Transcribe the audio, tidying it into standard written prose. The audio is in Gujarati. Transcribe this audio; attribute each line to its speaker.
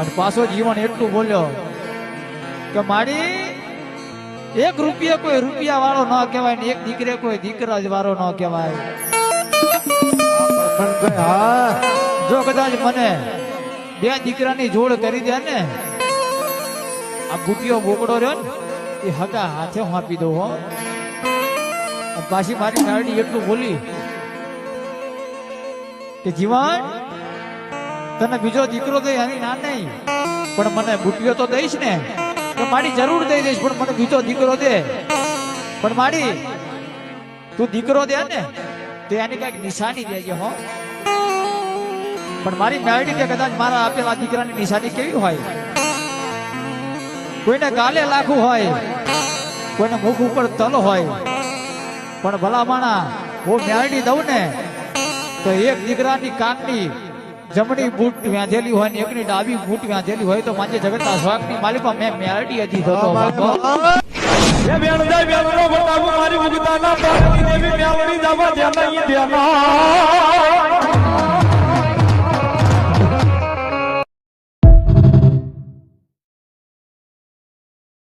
Speaker 1: અને પાછો જીવન એટલું બોલ્યો કે મારી એક રૂપિયા કોઈ રૂપિયા વાળો ન કહેવાય ને એક દીકરે કોઈ દીકરા જ વાળો ન કહેવાય. જો કદાચ મને બે દીકરાની જોડ કરી દે ને આ બુટિયો બોકડો રહ્યો ને એ હગા હાથે હું આપી દઉં હો. પાછી મારી નારડી એટલું બોલી કે જીવન તને બીજો દીકરો દઈ એની ના નહીં પણ મને બુટિયો તો દઈશ ને તો મારી જરૂર દઈ દઈશ પણ મને બીજો દીકરો દે. પણ મારી તું દીકરો દે ને તો એની કઈક નિશાની દેજે હો. પણ મારી નારડી કે કદાચ મારા આપેલા દીકરાની નિશાની કેવી હોય? કોઈને ગાલે લાખું હોય, કોઈને મુખ ઉપર તલ હોય, પણ ભલામણા હું નારડી દઉં ને તો એક દીકરાની કાનની જમણી બૂટ વ્યાધેલી હોય ને એકની ડાબી બૂટ વ્યાધેલી હોય તો માજે જગતના સ્વાગની માલિકા મેં મેરડી હતી થતો
Speaker 2: એ બેણ જાય બેણનો બતાવું મારી ઉગતાના પાણી દેવી મેલડી જવા દેના ઈ દેના